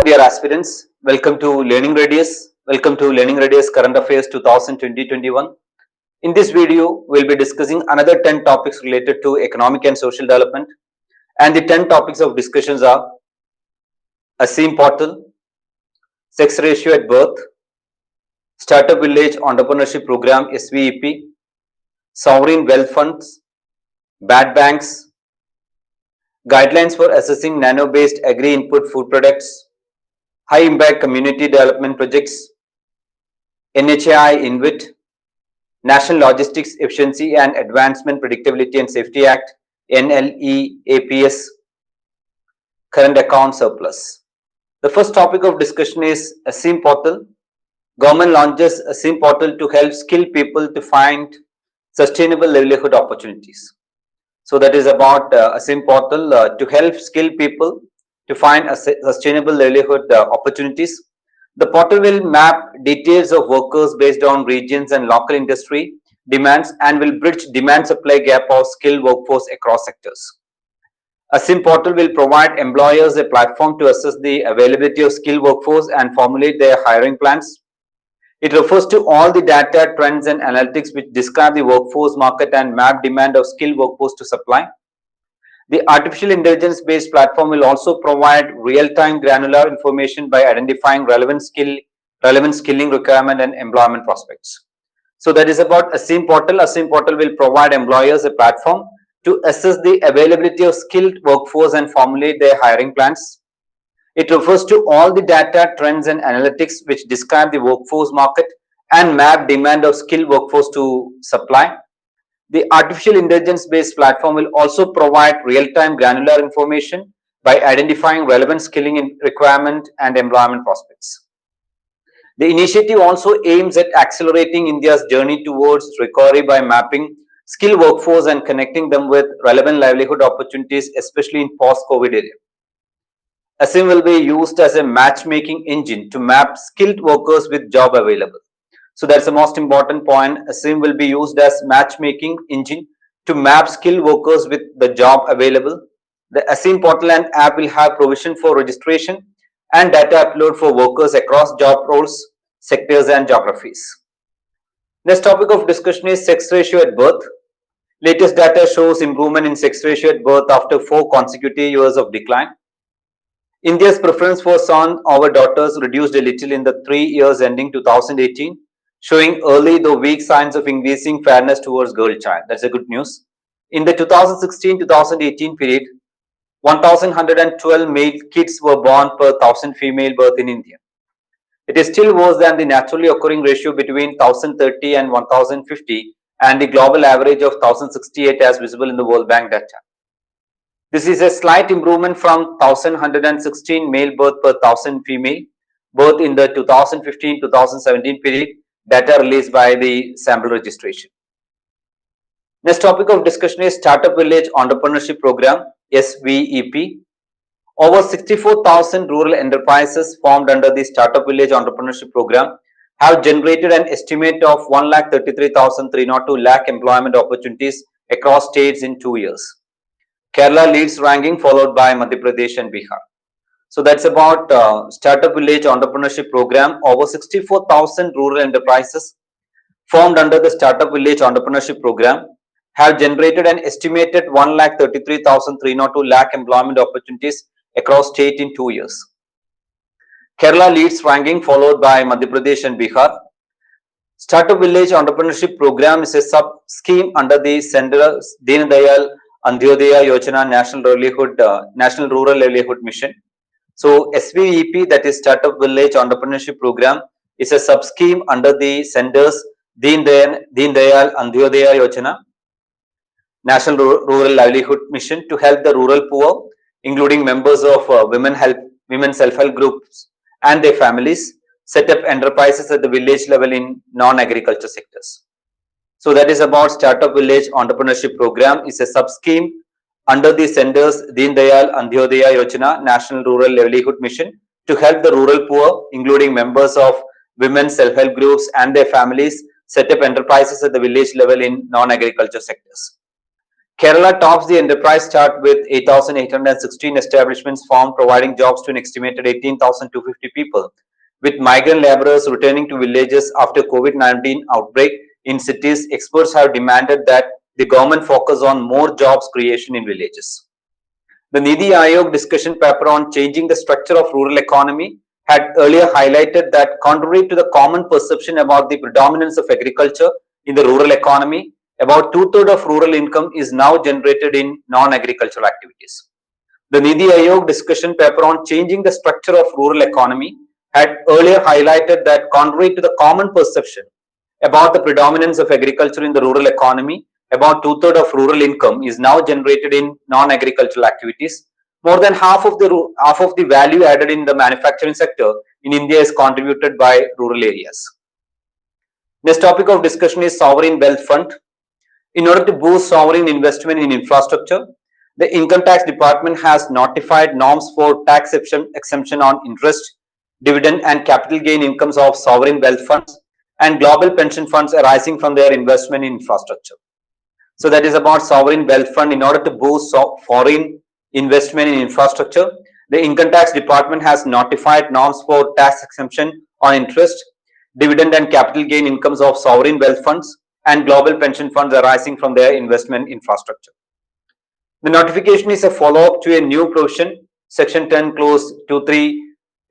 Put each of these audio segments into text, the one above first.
dear aspirants, welcome to Learning Radius. Welcome to Learning Radius Current Affairs 2020-21. In this video, we'll be discussing another 10 topics related to economic and social development. And the 10 topics of discussions are ASIM portal, sex ratio at birth, Startup Village Entrepreneurship Program SVEP, sovereign wealth funds, bad banks, guidelines for assessing nano-based agri-input food products, high-impact community development projects, NHAI INVIT, National Logistics Efficiency and Advancement Predictability and Safety Act, NLEAPS, current account surplus. The first topic of discussion is ASIM portal. Government launches ASIM portal to help skilled people to find sustainable livelihood opportunities. So that is about ASIM portal to help skilled people to find sustainable livelihood opportunities. The portal will map details of workers based on regions and local industry demands and will bridge demand-supply gap of skilled workforce across sectors. ASIM portal will provide employers a platform to assess the availability of skilled workforce and formulate their hiring plans. It refers to all the data, trends and analytics which describe the workforce market and map demand of skilled workforce to supply. The artificial intelligence based platform will also provide real-time granular information by identifying relevant skilling requirement and employment prospects. So that is about ASIM portal. ASIM portal will provide employers a platform to assess the availability of skilled workforce and formulate their hiring plans. It refers to all the data, trends and analytics which describe the workforce market and map demand of skilled workforce to supply. The artificial intelligence based platform will also provide real-time granular information by identifying relevant skilling requirement and employment prospects. The initiative also aims at accelerating India's journey towards recovery by mapping skilled workforce and connecting them with relevant livelihood opportunities, especially in post-COVID era. ASIM will be used as a matchmaking engine to map skilled workers with job available. So that's the most important point. ASIM will be used as matchmaking engine to map skilled workers with the job available. The ASIM portal and app will have provision for registration and data upload for workers across job roles, sectors and geographies. Next topic of discussion is sex ratio at birth. Latest data shows improvement in sex ratio at birth after 4 consecutive years of decline. India's preference for son over daughters reduced a little in the 3 years ending 2018, showing early though weak signs of increasing fairness towards girl child. That's a good news. In the 2016-2018 period, 1,112 male kids were born per 1,000 female birth in India. It is still worse than the naturally occurring ratio between 1,030 and 1,050 and the global average of 1,068 as visible in the World Bank data. This is a slight improvement from 1,116 male birth per 1,000 female birth in the 2015-2017 period, data released by the sample registration. Next topic of discussion is Startup Village Entrepreneurship Program SVEP. Over 64,000 rural enterprises formed under the Startup Village Entrepreneurship Program have generated an estimate of 1,33,302 lakh employment opportunities across states in 2 years. Kerala leads ranking, followed by Madhya Pradesh and Bihar. So that's about Startup Village Entrepreneurship Program. Over 64,000 rural enterprises formed under the Startup Village Entrepreneurship Program have generated an estimated 1,33,302 lakh employment opportunities across state in 2 years. Kerala leads ranking, followed by Madhya Pradesh and Bihar. Startup Village Entrepreneurship Program is a sub-scheme under the Central Deen Dayal Antyodaya Yojana National Rural Livelihood Mission. So SVEP, that is Startup Village Entrepreneurship Program, is a sub-scheme under the Center's Deen Dayal Antyodaya Yojana National Rural Livelihood Mission to help the rural poor, including members of women self-help groups and their families, set up enterprises at the village level in non-agriculture sectors. So that is about Startup Village Entrepreneurship Program. It's a sub-scheme under the Center's Deen Dayal Antyodaya Yojana National Rural Livelihood Mission to help the rural poor, including members of women self-help groups and their families, set up enterprises at the village level in non-agriculture sectors. Kerala tops the enterprise chart with 8,816 establishments formed, providing jobs to an estimated 18,250 people. With migrant laborers returning to villages after COVID-19 outbreak in cities, experts have demanded that the government focus on more jobs creation in villages. The Niti Aayog discussion paper on changing the structure of rural economy had earlier highlighted that contrary to the common perception about the predominance of agriculture in the rural economy, about two-thirds of rural income is now generated in non-agricultural activities. The Niti Aayog discussion paper on changing the structure of rural economy had earlier highlighted that contrary to the common perception about the predominance of agriculture in the rural economy, about two-thirds of rural income is now generated in non-agricultural activities. More than half of the value added in the manufacturing sector in India is contributed by rural areas. Next topic of discussion is sovereign wealth fund. In order to boost sovereign investment in infrastructure, the Income Tax Department has notified norms for tax exemption on interest, dividend and capital gain incomes of sovereign wealth funds and global pension funds arising from their investment in infrastructure. So that is about sovereign wealth fund. In order to boost foreign investment in infrastructure, the Income Tax Department has notified norms for tax exemption on interest, dividend and capital gain incomes of sovereign wealth funds and global pension funds arising from their investment infrastructure. The notification is a follow-up to a new provision, Section 10 Clause 23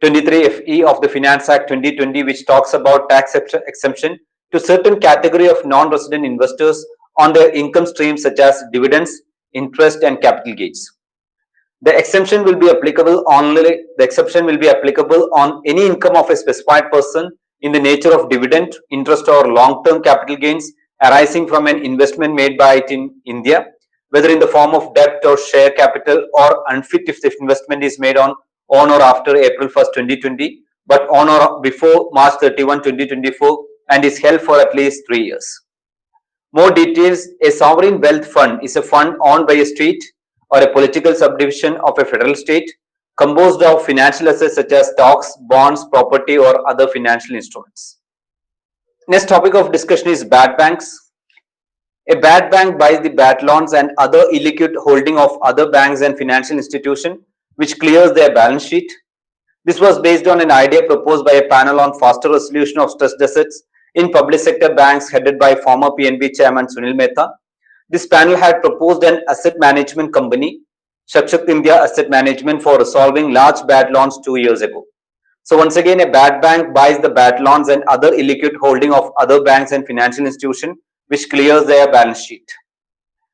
FE of the Finance Act 2020, which talks about tax exemption to certain category of non-resident investors on their income streams such as dividends, interest and capital gains. The exception will be applicable on any income of a specified person in the nature of dividend, interest or long-term capital gains arising from an investment made by it in India, whether in the form of debt or share capital or unfit if the investment is made on or after April 1st, 2020, but on or before March 31, 2024 and is held for at least 3 years. More details: a sovereign wealth fund is a fund owned by a state or a political subdivision of a federal state composed of financial assets such as stocks, bonds, property or other financial instruments. Next topic of discussion is bad banks. A bad bank buys the bad loans and other illiquid holding of other banks and financial institutions which clears their balance sheet. This was based on an idea proposed by a panel on faster resolution of stressed assets in public sector banks headed by former PNB chairman Sunil Mehta. This panel had proposed an asset management company, Shakshak India Asset Management, for resolving large bad loans 2 years ago. So once again, a bad bank buys the bad loans and other illiquid holding of other banks and financial institutions which clears their balance sheet.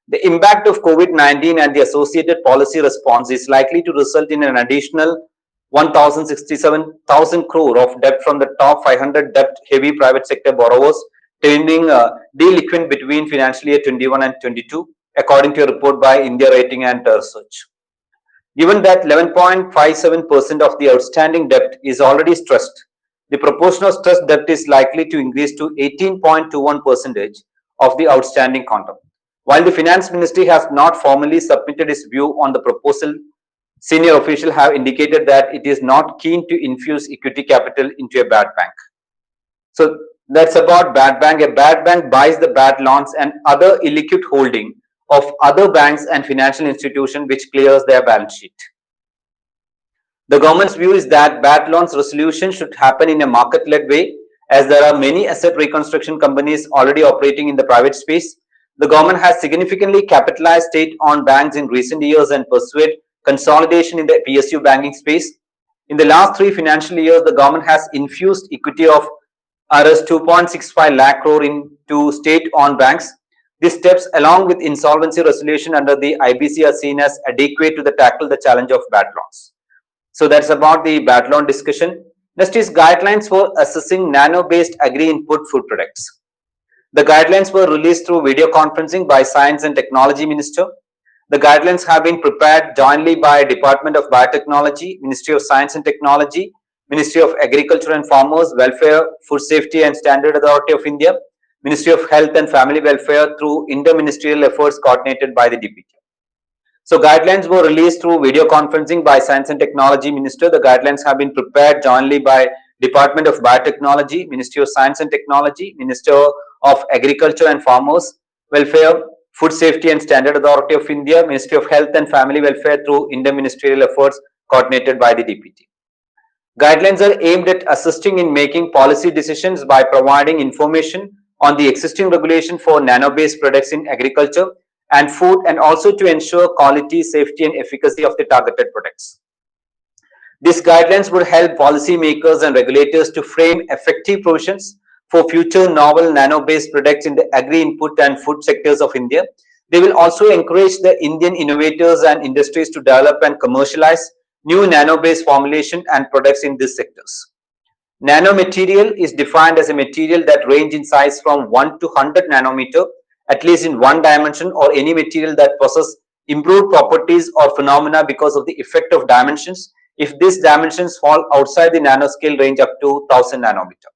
The impact of COVID-19 and the associated policy response is likely to result in an additional 1,067,000 crore of debt from the top 500 debt-heavy private sector borrowers, turning deliquid between financial year 21 and 22, according to a report by India Rating and Research. Given that 11.57% of the outstanding debt is already stressed, the proportion of stressed debt is likely to increase to 18.21% of the outstanding quantum. While the Finance Ministry has not formally submitted its view on the proposal, senior officials have indicated that it is not keen to infuse equity capital into a bad bank. So that's about bad bank. A bad bank buys the bad loans and other illiquid holding of other banks and financial institutions which clears their balance sheet. The government's view is that bad loans resolution should happen in a market-led way, as there are many asset reconstruction companies already operating in the private space. The government has significantly capitalized state-owned banks in recent years and pursued consolidation in the PSU banking space. In the last 3 financial years, the government has infused equity of Rs 2.65 lakh crore into state-owned banks. These steps, along with insolvency resolution under the IBC, are seen as adequate to tackle the challenge of bad loans. So that's about the bad loan discussion. Next is guidelines for assessing nano-based agri-input food products. The guidelines were released through video conferencing by Science and Technology Minister. The guidelines have been prepared jointly by Department of Biotechnology, Ministry of Science and Technology, Ministry of Agriculture and Farmers Welfare, Food Safety and Standard Authority of India, Ministry of Health and Family Welfare through inter-ministerial efforts coordinated by the DPT. So guidelines were released through video conferencing by Science and Technology Minister. The guidelines have been prepared jointly by Department of Biotechnology, Ministry of Science and Technology, Minister of Agriculture and Farmers Welfare, Food Safety and Standard Authority of India, Ministry of Health and Family Welfare through interministerial efforts coordinated by the DPT. Guidelines are aimed at assisting in making policy decisions by providing information on the existing regulation for nano-based products in agriculture and food, and also to ensure quality, safety and efficacy of the targeted products. These guidelines would help policymakers and regulators to frame effective provisions for future novel nano-based products in the agri-input and food sectors of India. They will also encourage the Indian innovators and industries to develop and commercialize new nano-based formulation and products in these sectors. Nanomaterial is defined as a material that range in size from 1 to 100 nanometer, at least in one dimension, or any material that possesses improved properties or phenomena because of the effect of dimensions, if these dimensions fall outside the nanoscale range up to 1000 nanometer.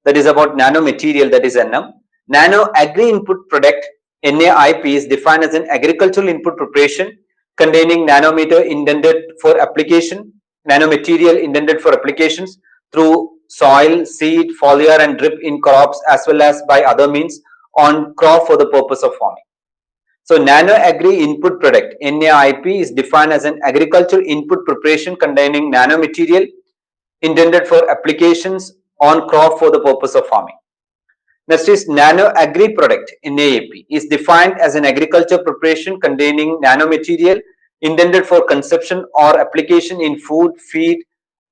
That is about nanomaterial, that is NM. Nano agri input product, NAIP, is defined as an agricultural input preparation containing nanometer intended for application, nanomaterial intended for applications through soil, seed, foliar and drip in crops as well as by other means on crop for the purpose of farming. So nano agri input product, NAIP, is defined as an agricultural input preparation containing nanomaterial intended for applications on crop for the purpose of farming. Next is nano agri product, NAAP, is defined as an agriculture preparation containing nanomaterial intended for consumption or application in food, feed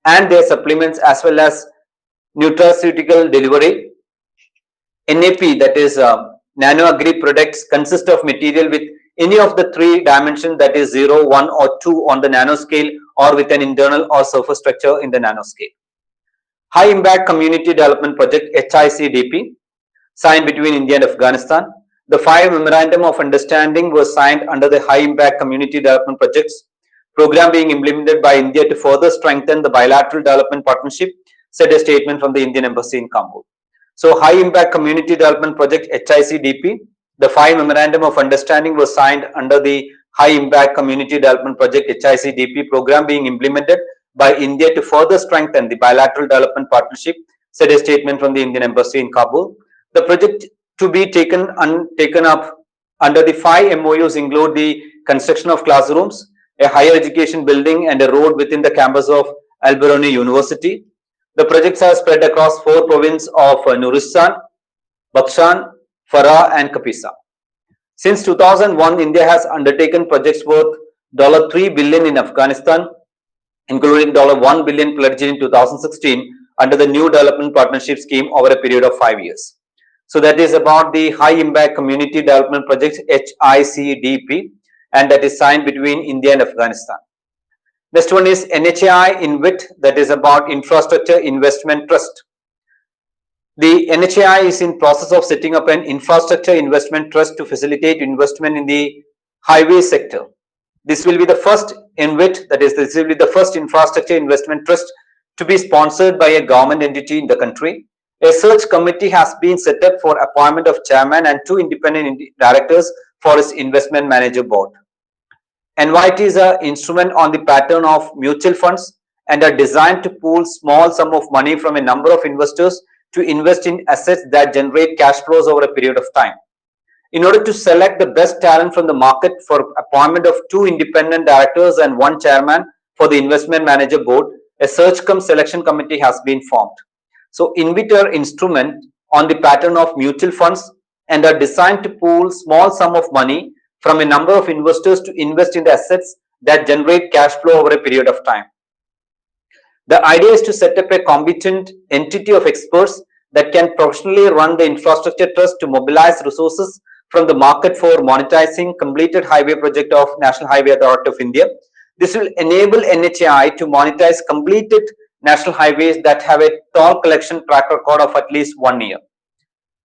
and their supplements as well as nutraceutical delivery. NAP, that is nano agri products, consist of material with any of the three dimensions, that is 0, 1 or 2 on the nanoscale, or with an internal or surface structure in the nanoscale. High Impact Community Development Project, HICDP, signed between India and Afghanistan. The 5 Memorandum of Understanding was signed under the High Impact Community Development Projects program being implemented by India to further strengthen the bilateral development partnership, said a statement from the Indian Embassy in Kabul. So, High Impact Community Development Project, HICDP, the 5 Memorandum of Understanding was signed under the High Impact Community Development Project, HICDP program being implemented by India to further strengthen the bilateral development partnership, said a statement from the Indian Embassy in Kabul. The project to be taken up under the 5 MOUs include the construction of classrooms, a higher education building and a road within the campus of Al-Biruni University. The projects are spread across 4 provinces of Nuristan, Bakshan, Farah and Kapisa. Since 2001, India has undertaken projects worth $3 billion in Afghanistan, including $1 billion pledged in 2016 under the New Development Partnership Scheme over a period of 5 years. So that is about the High Impact Community Development Projects, HICDP, and that is signed between India and Afghanistan. Next one is NHAI INVIT, that is about Infrastructure Investment Trust. The NHAI is in process of setting up an infrastructure investment trust to facilitate investment in the highway sector. This will be the first INVIT, that is, this will be the first infrastructure investment trust to be sponsored by a government entity in the country. A search committee has been set up for appointment of chairman and 2 independent directors for its investment manager board. NYTs are instrument on the pattern of mutual funds and are designed to pool small sum of money from a number of investors to invest in assets that generate cash flows over a period of time. In order to select the best talent from the market for appointment of 2 independent directors and 1 chairman for the investment manager board, a search cum selection committee has been formed. So, INVIT are instrument on the pattern of mutual funds and are designed to pool small sum of money from a number of investors to invest in the assets that generate cash flow over a period of time. The idea is to set up a competent entity of experts that can professionally run the infrastructure trust to mobilize resources from the market for monetizing completed highway project of National Highway Authority of India. This will enable NHAI to monetize completed national highways that have a toll collection track record of at least 1 year.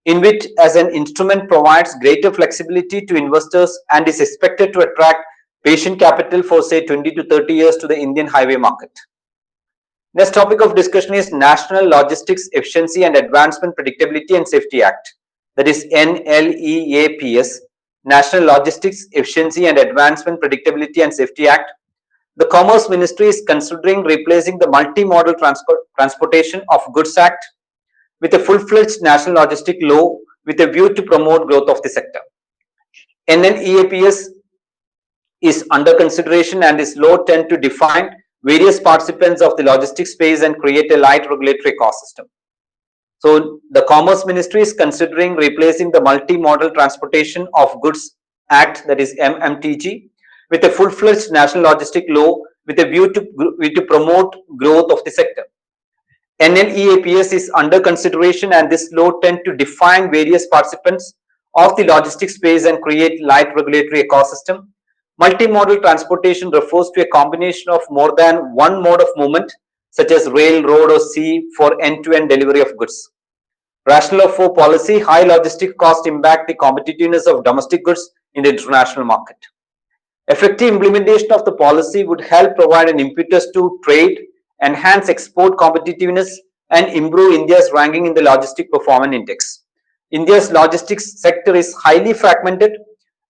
INVIT as an instrument provides greater flexibility to investors and is expected to attract patient capital for say 20 to 30 years to the Indian highway market. Next topic of discussion is National Logistics Efficiency and Advancement Predictability and Safety Act, that is NLEAPS, National Logistics Efficiency and Advancement Predictability and Safety Act. The Commerce Ministry is considering replacing the Multi-Modal Transportation of Goods Act with a full-fledged national logistic law with a view to promote growth of the sector. NLEAPS is under consideration and this law tend to define various participants of the logistics space and create a light regulatory ecosystem. So the Commerce Ministry is considering replacing the Multi-Modal Transportation of Goods Act, that is MMTG, with a full-fledged national logistic law with a view to promote growth of the sector. NLEAPS is under consideration and this law tend to define various participants of the logistics space and create light regulatory ecosystem. Multimodal transportation refers to a combination of more than one mode of movement, such as rail, road, or sea, for end-to-end delivery of goods. Rationale for policy: high logistic cost impact the competitiveness of domestic goods in the international market. Effective implementation of the policy would help provide an impetus to trade, enhance export competitiveness, and improve India's ranking in the Logistic Performance Index. India's logistics sector is highly fragmented,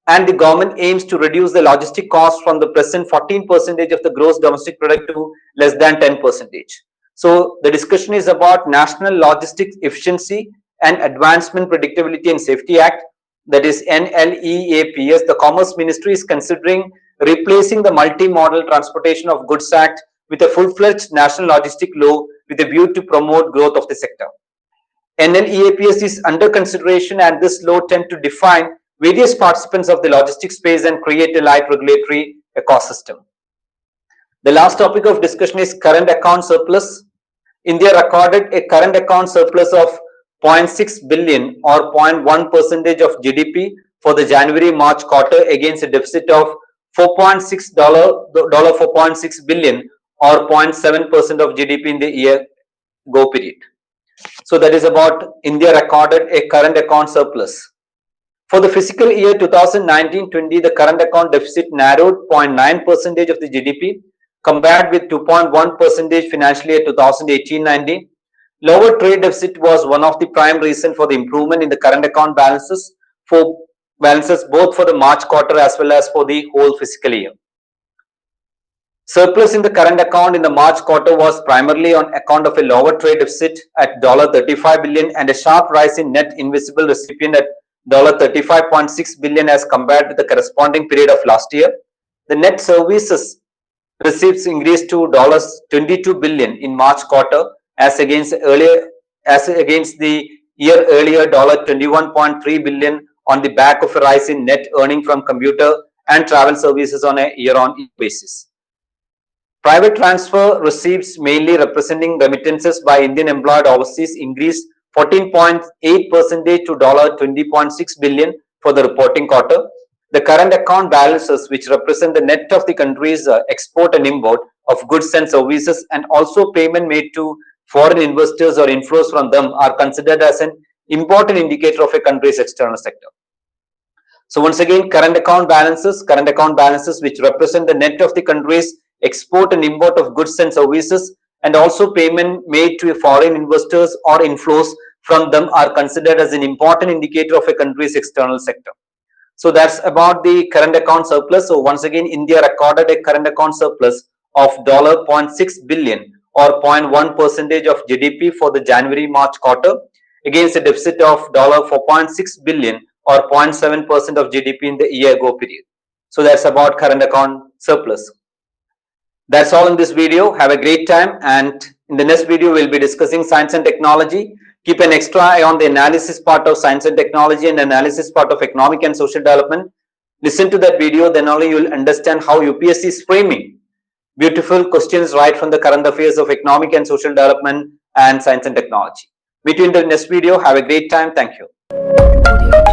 and the government aims to reduce the logistic cost from the present 14% of the gross domestic product to less than 10%. So the discussion is about National Logistics Efficiency and Advancement Predictability and Safety Act, that is NLEAPS. The Commerce Ministry is considering replacing the Multi-Modal Transportation of Goods Act with a full-fledged national logistic law with a view to promote growth of the sector. NLEAPS is under consideration and this law tend to define various participants of the logistics space and create a light regulatory ecosystem. The last topic of discussion is current account surplus. India recorded a current account surplus of 0.6 billion or 0.1% of GDP for the January-March quarter against a deficit of $4.6 billion or 0.7% of GDP in the year ago period. So that is about India recorded a current account surplus. For the fiscal year 2019-20, the current account deficit narrowed 0.9% of the GDP compared with 2.1% financial year 2018-19. Lower trade deficit was one of the prime reasons for the improvement in the current account balances both for the March quarter as well as for the whole fiscal year. Surplus in the current account in the March quarter was primarily on account of a lower trade deficit at $35 billion and a sharp rise in net invisible recipient at $35.6 billion as compared with the corresponding period of last year. The net services receipts increased to $22 billion in March quarter as against the year earlier $21.3 billion on the back of a rise in net earning from computer and travel services on a year-on-year basis. Private transfer receipts, mainly representing remittances by Indian employed overseas, increased 14.8% to $20.6 billion for the reporting quarter. The current account balances, which represent the net of the country's export and import of goods and services and also payment made to foreign investors or inflows from them, are considered as an important indicator of a country's external sector. So once again, current account balances which represent the net of the country's export and import of goods and services and also payment made to foreign investors or inflows from them, are considered as an important indicator of a country's external sector. So that's about the current account surplus. So once again, India recorded a current account surplus of $0.6 billion or 0.1% of GDP for the January-March quarter against a deficit of $4.6 billion or 0.7% of GDP in the year ago period. So that's about current account surplus. That's all in this video. Have a great time, and in the next video we'll be discussing science and technology. Keep an extra eye on the analysis part of science and technology and analysis part of economic and social development. Listen to that video, then only you will understand how UPSC is framing beautiful questions right from the current affairs of economic and social development and science and technology. Meet you in the next video. Have a great time. Thank you.